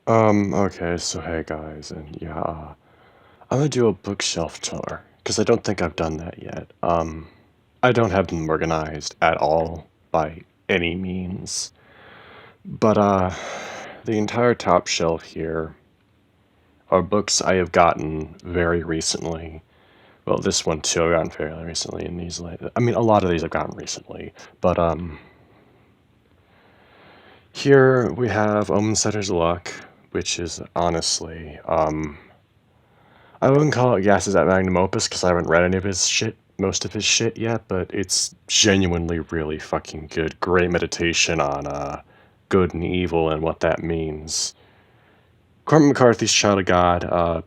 Okay, so hey guys, and yeah, I'm gonna do a bookshelf tour, because I don't think I've done that yet. I don't have them organized at all, by any means. But, the entire top shelf here are books I have gotten very recently. Well, this one too, I've gotten fairly recently, and these, I mean, a lot of these I've gotten recently, but, here we have Omensetter's Luck, which is honestly, I wouldn't call it Gases at Magnum Opus because I haven't read any of his shit, most of his shit yet, but it's genuinely really fucking good. Great meditation on good and evil and what that means. Cormac McCarthy's Child of God.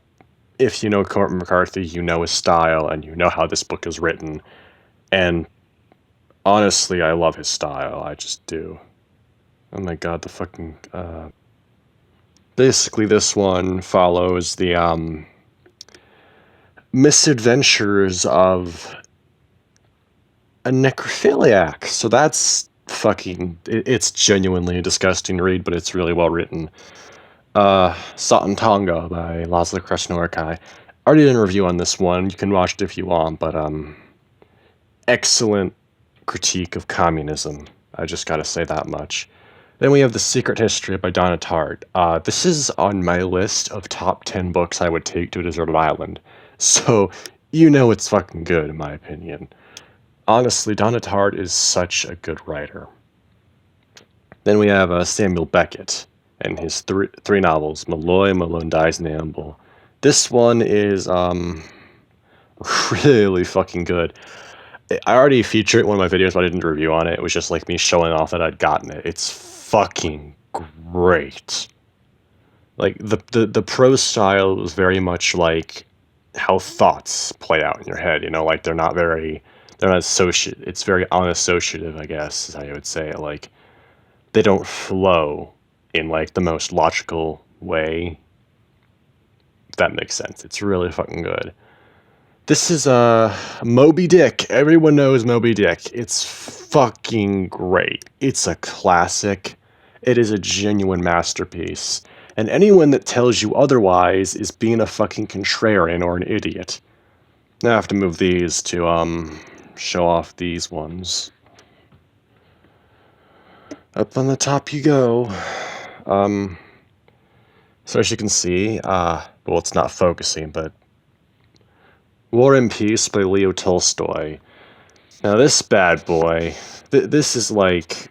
If you know Cormac McCarthy, you know his style and you know how this book is written. And honestly, I love his style. I just do. Oh my god, the fucking. Basically, this one follows the misadventures of a necrophiliac. So that's fucking. It's genuinely a disgusting read, but it's really well written. Satan Tonga by Laszlo Krasnorkai. I already did a review on this one. You can watch it if you want, but excellent critique of communism. I just gotta say that much. Then we have The Secret History by Donna Tartt. This is on my list of top 10 books I would take to a deserted island. So, you know it's fucking good, in my opinion. Honestly, Donna Tartt is such a good writer. Then we have Samuel Beckett and his three novels, Malloy, Malone Dies, and Amble. This one is really fucking good. I already featured it in one of my videos, but I didn't review on it. It was just like me showing off that I'd gotten it. It's fucking great. Like the prose style was very much like how thoughts play out in your head. You know, like they're not associative. It's very unassociative, I guess, is how you would say it. Like they don't flow in like the most logical way. If that makes sense. It's really fucking good. This is Moby Dick. Everyone knows Moby Dick. It's fucking great. It's a classic. It is a genuine masterpiece. And anyone that tells you otherwise is being a fucking contrarian or an idiot. Now I have to move these to show off these ones. Up on the top you go. So as you can see, well, it's not focusing, but War and Peace by Leo Tolstoy. Now this bad boy, this is like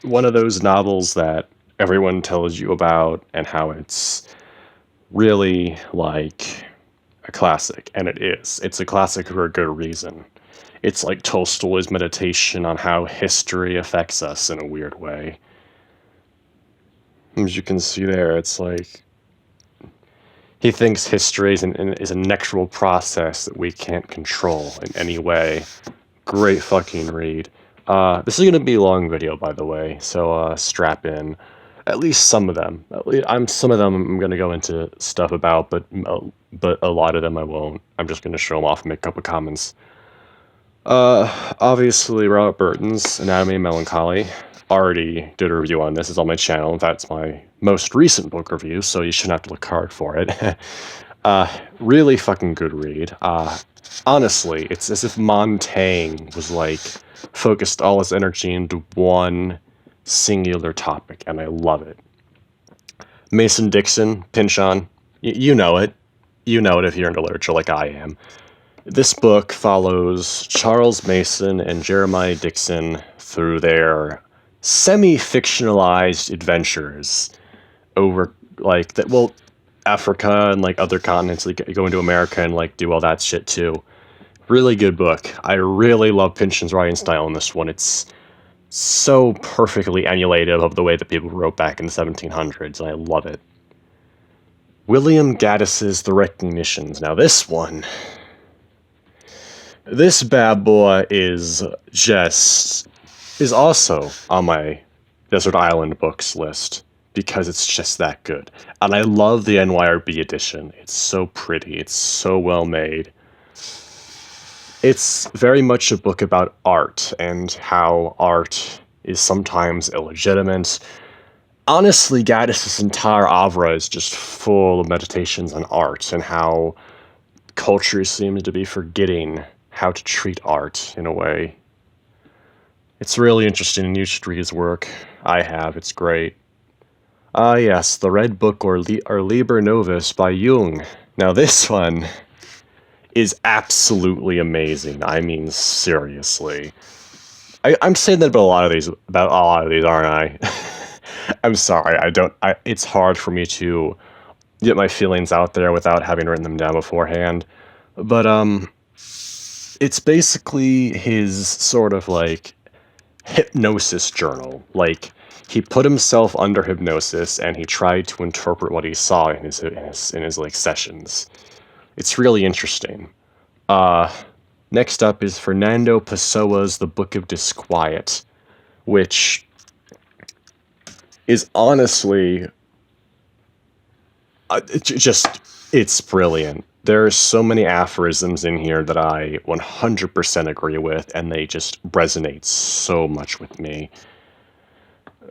one of those novels that everyone tells you about and how it's really like a classic, and it is. It's a classic for a good reason. It's like Tolstoy's meditation on how history affects us in a weird way. As you can see there, it's like he thinks history is a natural process that we can't control in any way. Great fucking read. This is going to be a long video, by the way, so strap in. At least some of them. Some of them I'm going to go into stuff about, but a lot of them I won't. I'm just going to show them off and make a couple comments. Obviously, Robert Burton's Anatomy of Melancholy. Already did a review on this. It's on my channel. That's my most recent book review, so you shouldn't have to look hard for it. Really fucking good read. Honestly, it's as if Montaigne was like focused all his energy into one singular topic, and I love it. Mason Dixon, Pynchon, you know it. You know it if you're into literature like I am. This book follows Charles Mason and Jeremiah Dixon through their semi-fictionalized adventures over like that. Well, Africa and like other continents. Like go into America and like do all that shit too. Really good book. I really love Pynchon's writing style in this one. It's so perfectly emulative of the way that people wrote back in the 1700s, and I love it. William Gaddis's The Recognitions. Now this one, this bad boy is also on my Desert Island books list because it's just that good. And I love the NYRB edition. It's so pretty. It's so well made. It's very much a book about art and how art is sometimes illegitimate. Honestly, Gaddis's entire oeuvre is just full of meditations on art and how culture seems to be forgetting how to treat art in a way. It's really interesting, and you should read his work. I have, it's great. Ah, yes, The Red Book or Liber Novus by Jung. Now, this one is absolutely amazing. I mean, seriously. I'm saying that about a lot of these, aren't I? I'm sorry, it's hard for me to get my feelings out there without having written them down beforehand. But, it's basically his sort of, like, hypnosis journal. Like, he put himself under hypnosis and he tried to interpret what he saw in his like sessions. It's really interesting. Next up is Fernando Pessoa's The Book of Disquiet, which is honestly it's brilliant. There are so many aphorisms in here that I 100% agree with, and they just resonate so much with me.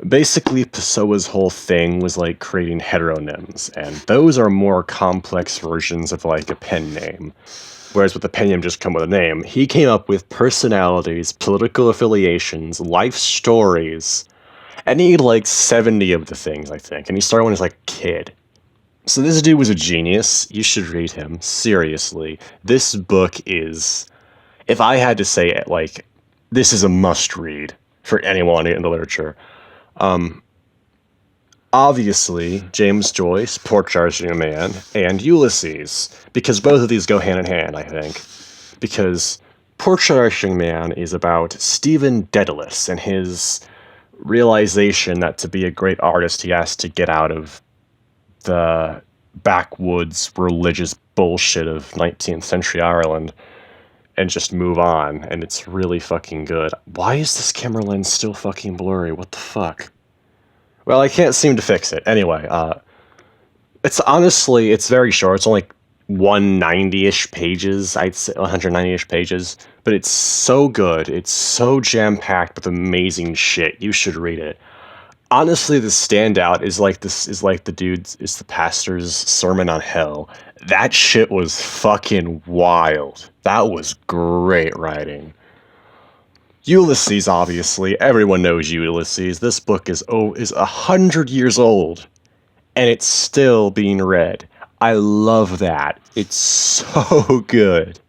Basically, Pessoa's whole thing was like creating heteronyms, and those are more complex versions of like a pen name. Whereas with the pen name just come with a name, he came up with personalities, political affiliations, life stories, and he had like 70 of the things, I think, and he started when he was like a kid. So this dude was a genius. You should read him. Seriously. This book is, if I had to say it, like, this is a must-read for anyone in the literature. Obviously, James Joyce, Portrait of a Young Man, and Ulysses, because both of these go hand in hand, I think. Because Portrait of a Young Man is about Stephen Dedalus and his realization that to be a great artist, he has to get out of the backwoods religious bullshit of 19th century Ireland and just move on, and it's really fucking good. Why is this camera lens still fucking blurry? What the fuck? Well, I can't seem to fix it. Anyway, it's honestly, it's very short. It's only 190-ish pages, I'd say 190-ish pages, but it's so good. It's so jam-packed with amazing shit. You should read it. Honestly, the standout is the pastor's sermon on hell. That shit was fucking wild. That was great writing. Ulysses, obviously, everyone knows Ulysses. This book is 100 years old, and it's still being read. I love that. It's so good.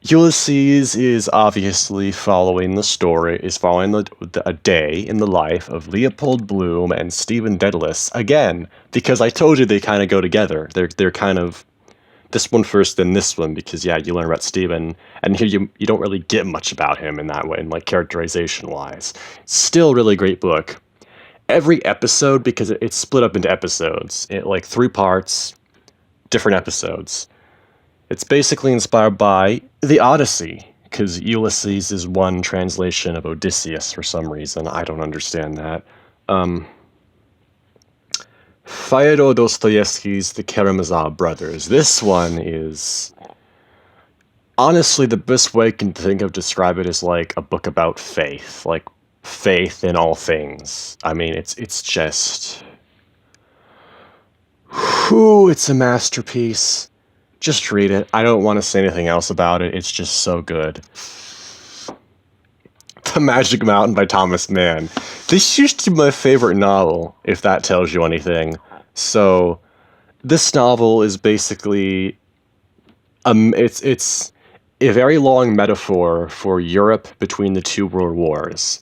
Ulysses is obviously following a day in the life of Leopold Bloom and Stephen Dedalus, again, because I told you they kind of go together. They're kind of this one first, then this one, because yeah, you learn about Stephen, and here you don't really get much about him in that way, in like characterization-wise. Still really great book. Every episode, because it's split up into episodes, like 3 parts, different episodes. It's basically inspired by the Odyssey, because Ulysses is one translation of Odysseus for some reason. I don't understand that. Fyodor Dostoevsky's The Karamazov Brothers. This one is, honestly, the best way I can think of to describe it is like a book about faith, like faith in all things. I mean, it's just, it's a masterpiece. Just read it. I don't want to say anything else about it. It's just so good. The Magic Mountain by Thomas Mann. This used to be my favorite novel, if that tells you anything. So, this novel is basically, it's a very long metaphor for Europe between the 2 world wars.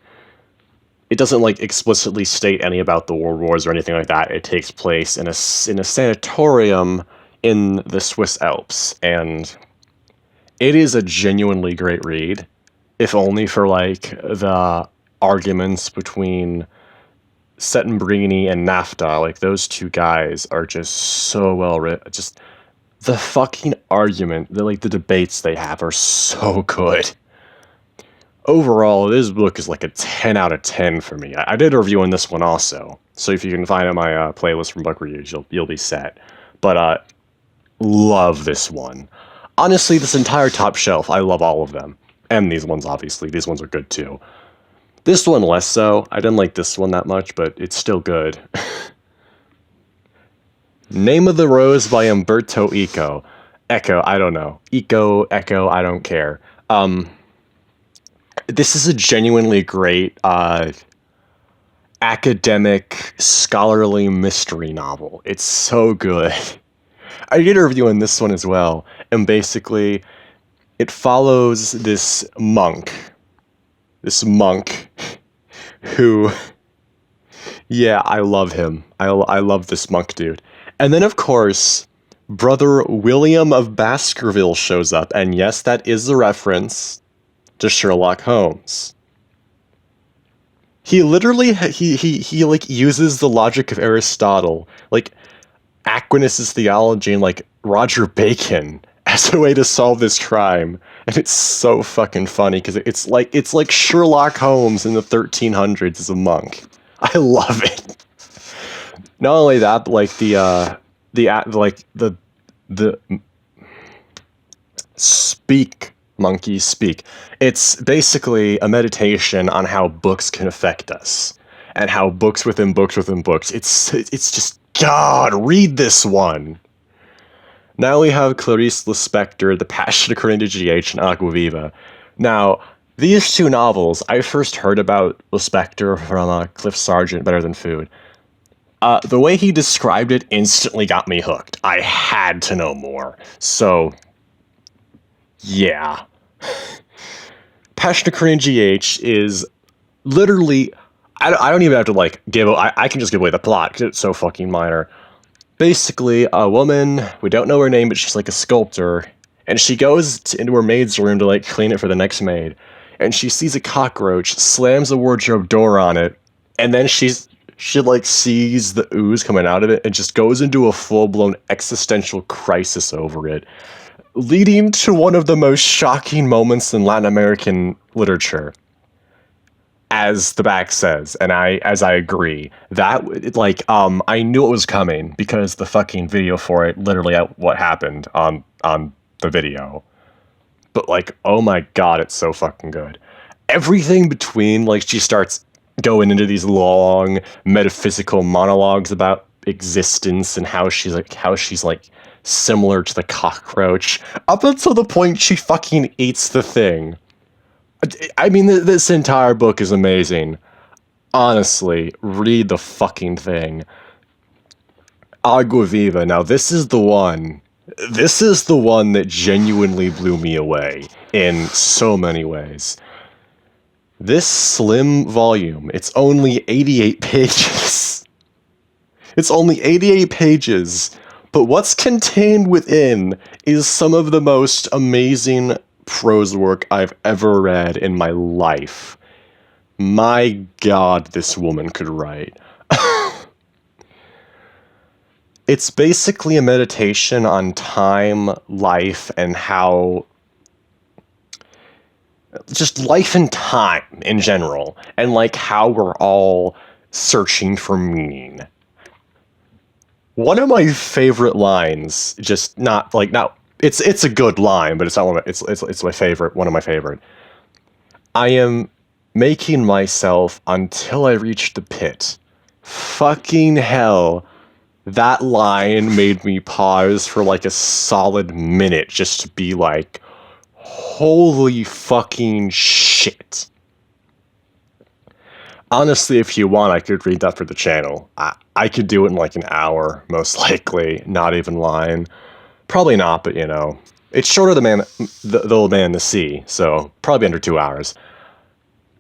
It doesn't like explicitly state any about the world wars or anything like that. It takes place in a sanatorium in the Swiss Alps, and it is a genuinely great read, if only for like the arguments between Settembrini and Nafta. Like, those 2 guys are just so well written. Just the fucking argument, the debates they have are so good. Overall, this book is like a 10 out of 10 for me. I did a review on this one also, so if you can find it on my playlist from book reviews, you'll be set. But love this one. Honestly, this entire top shelf, I love all of them. And these ones, obviously. These ones are good too. This one less so. I didn't like this one that much, but it's still good. Name of the Rose by Umberto Eco. Echo, I don't know. Echo, I don't care. This is a genuinely great academic, scholarly mystery novel. It's so good. I did a review on this one as well, and basically, it follows this monk who, yeah, I love him. I love this monk dude. And then, of course, Brother William of Baskerville shows up, and yes, that is a reference to Sherlock Holmes. He literally he like uses the logic of Aristotle, like Aquinas' theology, and like Roger Bacon as a way to solve this crime, and it's so fucking funny because it's like Sherlock Holmes in the 1300s as a monk. I love it. Not only that, but like the speak monkey speak. It's basically a meditation on how books can affect us and how books within books within books. It's just God, read this one. Now we have Clarice Lispector, The Passion According to GH, and Agua Viva. Now, these two novels, I first heard about Lispector from Cliff Sargent, Better Than Food. The way he described it instantly got me hooked. I had to know more. So, yeah. Passion According to GH is literally... I don't even have to, like, I can just give away the plot, because it's so fucking minor. Basically, a woman, we don't know her name, but she's like a sculptor, and she goes into her maid's room to like clean it for the next maid, and she sees a cockroach, slams the wardrobe door on it, and then she like sees the ooze coming out of it and just goes into a full-blown existential crisis over it, leading to one of the most shocking moments in Latin American literature. As the back says, and I agree, that, like, I knew it was coming because the fucking video for it literally what happened on the video. But, like, oh my god, it's so fucking good. Everything between, like, she starts going into these long metaphysical monologues about existence and how she's like similar to the cockroach, up until the point she fucking eats the thing. I mean, this entire book is amazing. Honestly, read the fucking thing. Agua Viva. Now, this is the one that genuinely blew me away in so many ways. This slim volume, it's only 88 pages. It's only 88 pages, but what's contained within is some of the most amazing prose work I've ever read in my life. My god, this woman could write. It's basically a meditation on time, life, and how... just life and time in general, and like how we're all searching for meaning. One of my favorite lines, just not... It's a good line, but it's not one of it's my favorite, one of my favorite. I am making myself until I reach the pit. Fucking hell. That line made me pause for like a solid minute just to be like, holy fucking shit. Honestly, if you want, I could read that for the channel. I could do it in like an hour, most likely, not even lying. Probably not, but you know, it's shorter than the Old Man in the Sea, so probably under 2 hours.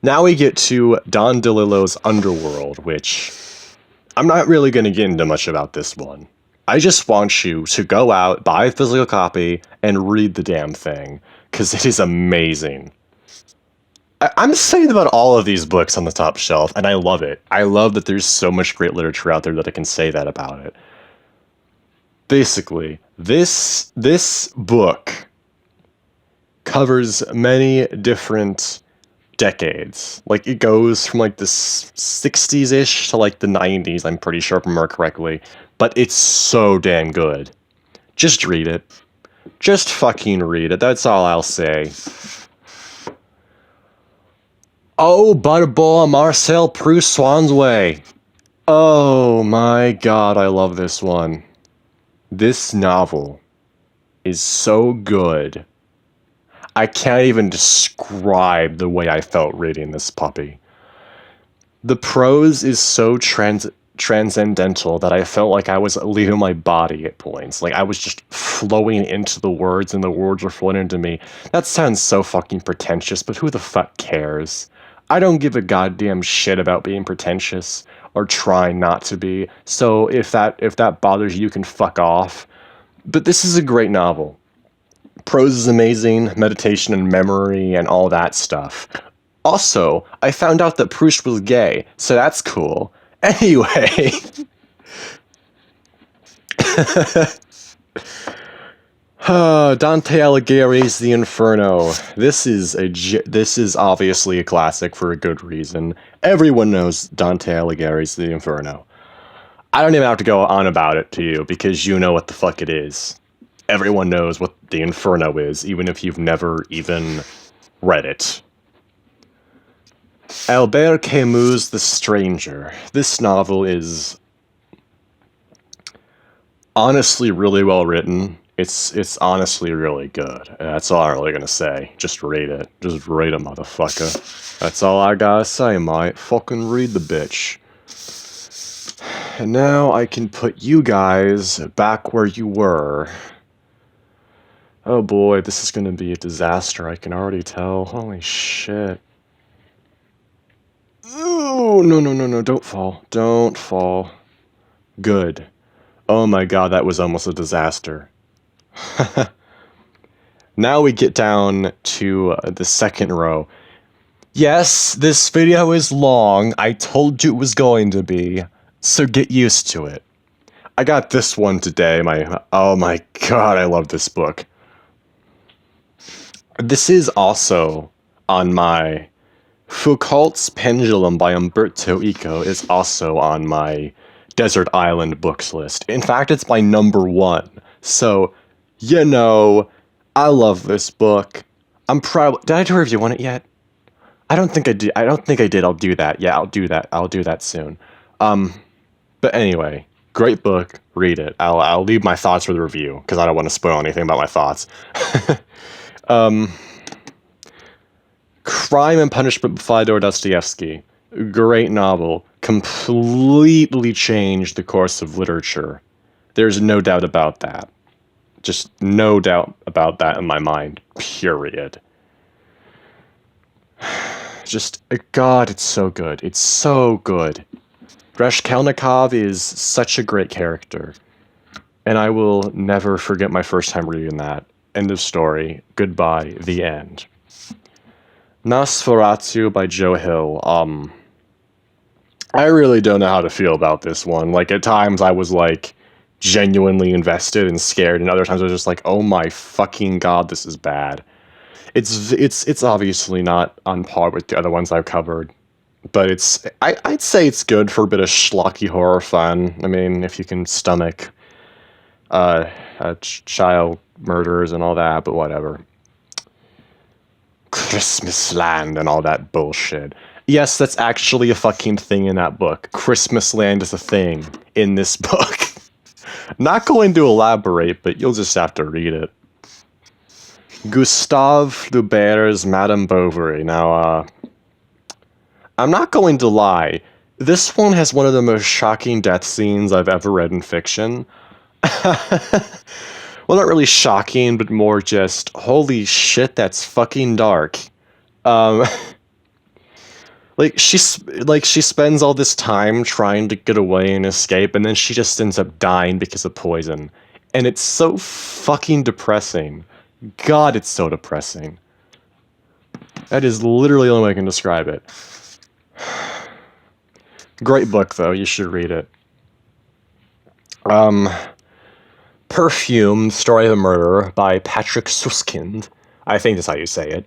Now we get to Don DeLillo's Underworld, which I'm not really going to get into much about this one. I just want you to go out, buy a physical copy, and read the damn thing, because it is amazing. I'm saying about all of these books on the top shelf, and I love it. I love that there's so much great literature out there that I can say that about it. Basically, this book covers many different decades. Like, it goes from like the 60s-ish to like the 90s, I'm pretty sure if I remember correctly. But it's so damn good. Just read it. Just fucking read it. That's all I'll say. Oh, Butterball, Marcel Proust, Swan's Way. Oh my god, I love this one. This novel is so good. I can't even describe the way I felt reading this puppy. The prose is so transcendental that I felt like I was leaving my body at points. Like I was just flowing into the words and the words were flowing into me. That sounds so fucking pretentious, but who the fuck cares? I don't give a goddamn shit about being pretentious or trying not to be. So if that bothers you, you can fuck off. But this is a great novel. Prose is amazing, meditation and memory and all that stuff. Also, I found out that Proust was gay, so that's cool. Anyway. Dante Alighieri's The Inferno. This is obviously a classic for a good reason. Everyone knows Dante Alighieri's The Inferno. I don't even have to go on about it to you, because you know what the fuck it is. Everyone knows what The Inferno is, even if you've never even read it. Albert Camus' The Stranger. This novel is honestly really well written. It's honestly really good. That's all I'm really gonna say. Just read it. Just read it, motherfucker. That's all I gotta say, mate. Fucking read the bitch. And now I can put you guys back where you were. Oh boy, this is gonna be a disaster, I can already tell. Holy shit. Ooh, no, don't fall. Don't fall. Good. Oh my god, that was almost a disaster. Now we get down to the second row. Yes, this video is long. I told you it was going to be, so get used to it. I got this one today. Oh my god, I love this book. This is also on my Foucault's Pendulum by Umberto Eco is also on my Desert Island books list. In fact, it's my #1. So, you know, I love this book. Did I do a review on it yet? I don't think I did. I'll do that. Yeah, I'll do that. I'll do that soon. But anyway, great book. Read it. I'll leave my thoughts for the review, because I don't want to spoil anything about my thoughts. Crime and Punishment by Fyodor Dostoevsky. Great novel. Completely changed the course of literature. There's no doubt about that. Just no doubt about that in my mind. Period. Just, God, it's so good. It's so good. Raskolnikov is such a great character. And I will never forget my first time reading that. End of story. Goodbye. The end. Nosferatu by Joe Hill. I really don't know how to feel about this one. Like, at times I was, like, genuinely invested and scared, and other times I was just like, oh my fucking god, this is bad. It's obviously not on par with the other ones I've covered, but I'd say it's good for a bit of schlocky horror fun. I mean, if you can stomach child murders and all that, but whatever. Christmas Land and all that bullshit. Yes, that's actually a fucking thing in that book. Christmas Land is a thing in this book. Not going to elaborate, but you'll just have to read it. Gustave Flaubert's Madame Bovary. Now, I'm not going to lie. This one has one of the most shocking death scenes I've ever read in fiction. Well, not really shocking, but more just, holy shit, that's fucking dark. She spends all this time trying to get away and escape, and then she just ends up dying because of poison. And it's so fucking depressing. God, it's so depressing. That is literally the only way I can describe it. Great book, though. You should read it. Perfume, Story of a Murderer by Patrick Suskind. I think that's how you say it.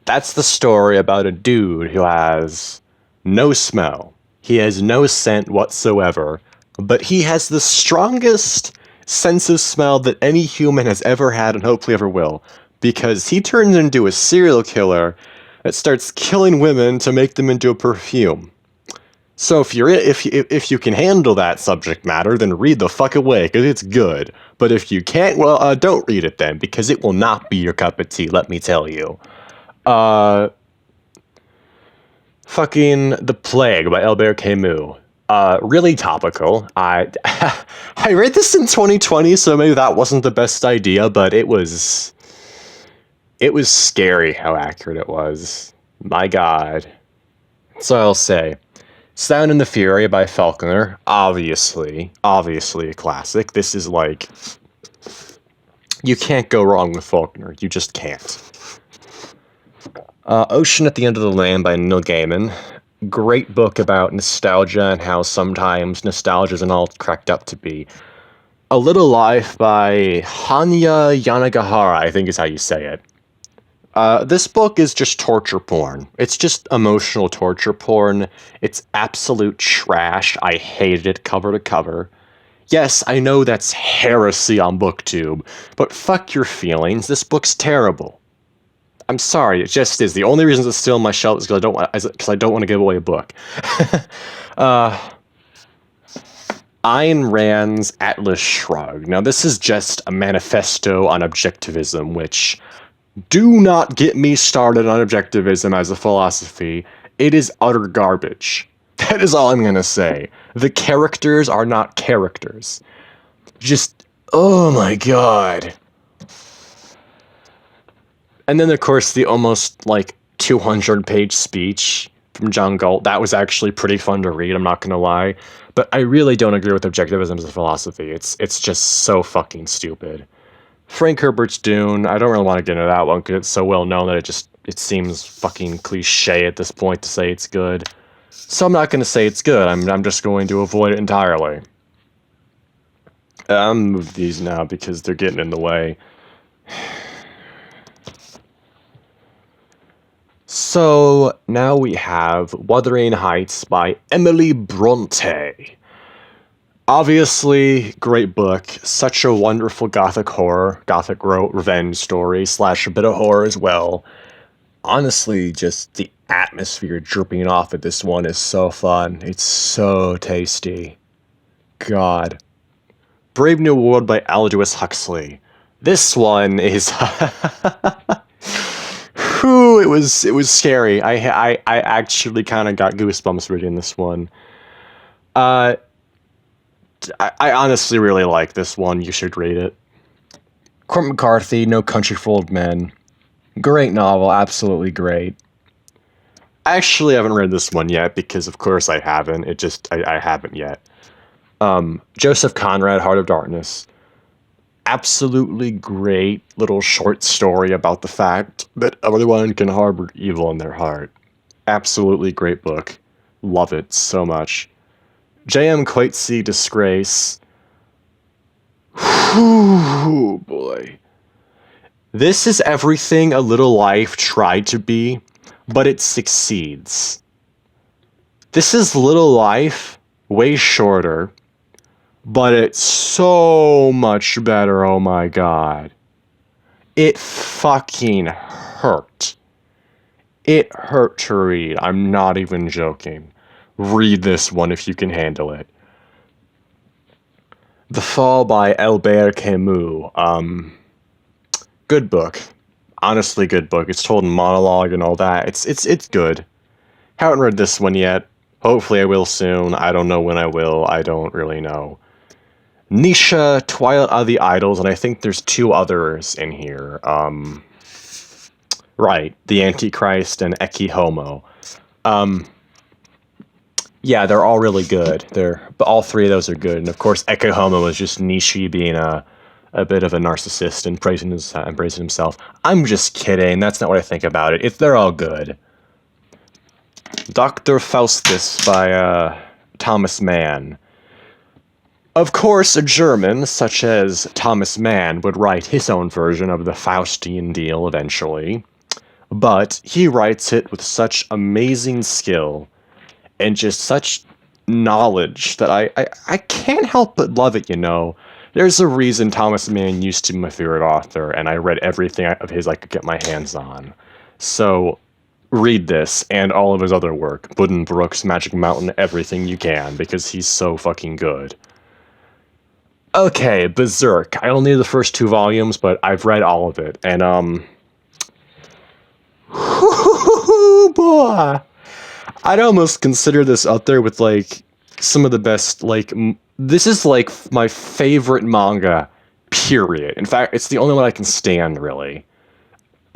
That's the story about a dude who has no smell. He has no scent whatsoever, but he has the strongest sense of smell that any human has ever had and hopefully ever will, because he turns into a serial killer that starts killing women to make them into a perfume. So if you can handle that subject matter, then read the fuck away, because it's good. But if you can't, well, don't read it then, because it will not be your cup of tea, let me tell you. Fucking The Plague by Albert Camus. Really topical. I read this in 2020, so maybe that wasn't the best idea, but it was scary how accurate it was. My God. So I'll say. Sound and the Fury by Faulkner, obviously a classic. This is like, you can't go wrong with Faulkner. You just can't. Ocean at the End of the Land by Neil Gaiman. Great book about nostalgia and how sometimes nostalgia isn't all cracked up to be. A Little Life by Hanya Yanagihara, I think is how you say it. This book is just torture porn. It's just emotional torture porn. It's absolute trash. I hated it cover to cover. Yes, I know that's heresy on BookTube, but fuck your feelings. This book's terrible. I'm sorry, it just is. The only reason it's still on my shelf is because I don't want to give away a book. Ayn Rand's Atlas Shrugged. Now, this is just a manifesto on objectivism, which, do not get me started on objectivism as a philosophy. It is utter garbage. That is all I'm gonna say. The characters are not characters. Just, oh my God. And then, of course, the almost, 200-page speech from John Galt. That was actually pretty fun to read, I'm not gonna lie. But I really don't agree with objectivism as a philosophy. It's just so fucking stupid. Frank Herbert's Dune. I don't really want to get into that one because it's so well known that it seems fucking cliche at this point to say it's good. So I'm not going to say it's good. I'm just going to avoid it entirely. I'll move these now because they're getting in the way. So now we have Wuthering Heights by Emily Bronte. Obviously, great book. Such a wonderful gothic revenge story / a bit of horror as well. Honestly, just the atmosphere dripping off of this one is so fun. It's so tasty. God. Brave New World by Aldous Huxley. This one is... Whew, it was scary. I actually kind of got goosebumps reading this one. I honestly really like this one. You should read it. Cormac McCarthy, No Country for Old Men. Great novel, absolutely great. I actually haven't read this one yet because, of course, I haven't. I haven't yet. Joseph Conrad, Heart of Darkness. Absolutely great little short story about the fact that everyone can harbor evil in their heart. Absolutely great book. Love it so much. J.M. Coetzee, Disgrace. Whew, boy. This is everything A Little Life tried to be, but it succeeds. This is Little Life, way shorter, but it's so much better, oh my God. It fucking hurt. It hurt to read, I'm not even joking. Read this one if you can handle it. The Fall by Albert Camus. Good book. Honestly, good book. It's told in monologue and all that. It's good. Haven't read this one yet. Hopefully I will soon. I don't know when I will. I don't really know. Nisha, Twilight of the Idols, and I think there's 2 others in here. Right. The Antichrist and Ecce Homo. Yeah, they're all really good. But all 3 of those are good. And of course, Ecce Homo is just Nishi being a bit of a narcissist and praising himself. I'm just kidding. That's not what I think about it. They're all good. Dr. Faustus by Thomas Mann. Of course, a German such as Thomas Mann would write his own version of the Faustian deal eventually, but he writes it with such amazing skill and just such knowledge that I can't help but love it, you know. There's a reason Thomas Mann used to be my favorite author, and I read everything of his I could get my hands on. So, read this and all of his other work. Buddenbrooks, Magic Mountain, everything you can, because he's so fucking good. Okay, Berserk. I only need the first 2 volumes, but I've read all of it, and boy, I'd almost consider this up there with like some of the best. Like this is like my favorite manga, period. In fact, it's the only one I can stand, really.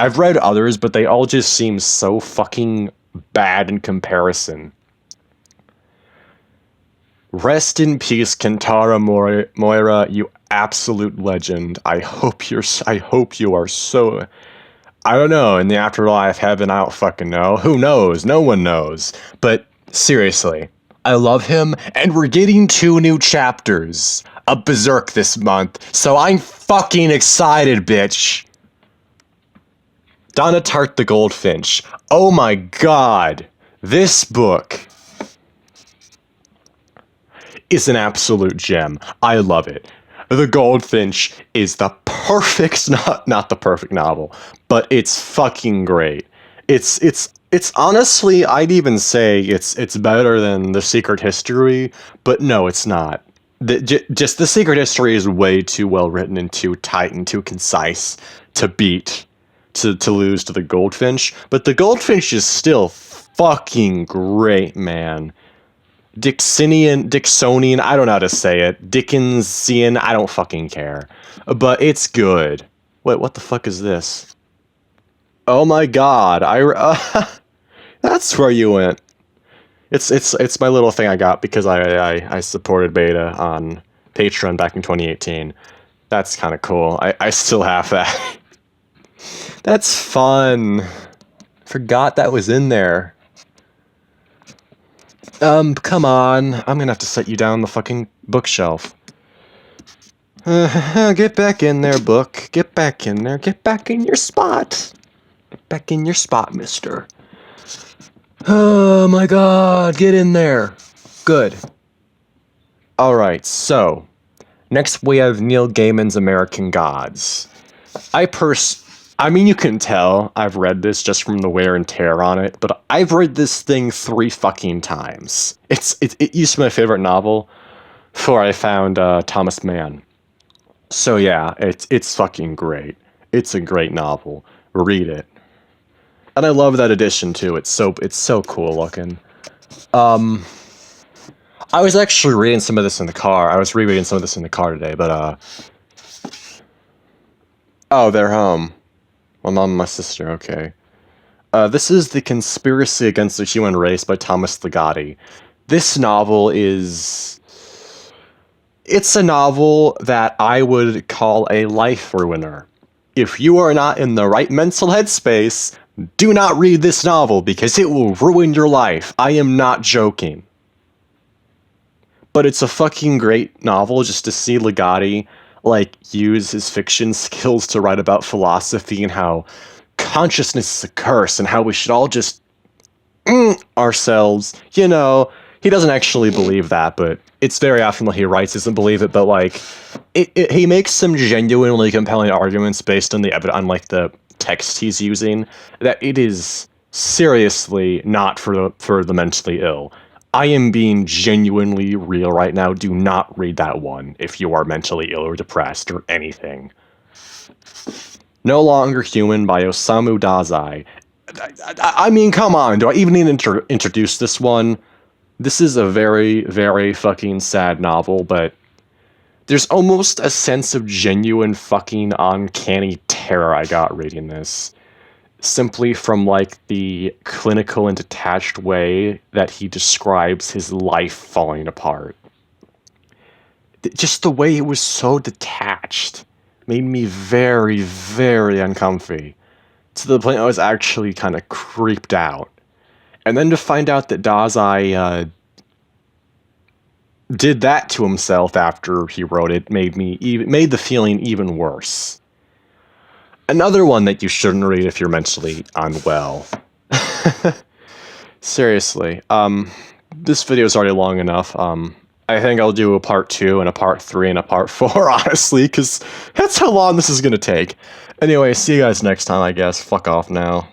I've read others, but they all just seem so fucking bad in comparison. Rest in peace, Kentaro Moira, you absolute legend. I hope you are so. I don't know, in the afterlife, heaven, I don't fucking know. Who knows? No one knows. But seriously, I love him, and we're getting 2 new chapters of Berserk this month, so I'm fucking excited, bitch. Donna Tartt the Goldfinch. Oh my god, this book is an absolute gem. I love it. The Goldfinch is the perfect, not the perfect novel, but it's fucking great. It's honestly, I'd even say it's better than The Secret History, but no, it's not. Just The Secret History is way too well written and too tight and too concise to lose to The Goldfinch, but The Goldfinch is still fucking great, man. Dixonian, I don't know how to say it. Dickensian, I don't fucking care. But it's good. Wait, what the fuck is this? Oh my god, that's where you went. It's my little thing I got because I supported Beta on Patreon back in 2018. That's kind of cool. I still have that. That's fun. Forgot that was in there. Come on. I'm gonna have to set you down the fucking bookshelf. Get back in there, book. Get back in there. Get back in your spot. Get back in your spot, mister. Oh my god, get in there. Good. Alright, so, next we have Neil Gaiman's American Gods. I mean, you can tell I've read this just from the wear and tear on it, but I've read this thing 3 fucking times. It used to be my favorite novel before I found Thomas Mann. So yeah, it's fucking great. It's a great novel. Read it. And I love that edition too. It's so cool looking. I was actually reading some of this in the car. I was rereading some of this in the car today, but oh, they're home. My mom and my sister, okay. This is The Conspiracy Against the Human Race by Thomas Ligotti. This novel is... It's a novel that I would call a life ruiner. If you are not in the right mental headspace, do not read this novel because it will ruin your life. I am not joking. But it's a fucking great novel just to see Ligotti use his fiction skills to write about philosophy and how consciousness is a curse and how we should all just ourselves. You know, he doesn't actually believe that, but it's very often what he writes doesn't believe it, but he makes some genuinely compelling arguments based on the text he's using that it is seriously not for the mentally ill. I am being genuinely real right now. Do not read that one if you are mentally ill or depressed or anything. No Longer Human by Osamu Dazai. I mean, come on. Do I even need to introduce this one? This is a very, very fucking sad novel, but there's almost a sense of genuine fucking uncanny terror I got reading this. Simply from the clinical and detached way that he describes his life falling apart. Just the way it was so detached made me very, very uncomfy. To the point I was actually kind of creeped out. And then to find out that Dazai did that to himself after he wrote it made the feeling even worse. Another one that you shouldn't read if you're mentally unwell. Seriously. This video is already long enough. I think I'll do a part 2 and a part 3 and a part 4, honestly, because that's how long this is going to take. Anyway, see you guys next time, I guess. Fuck off now.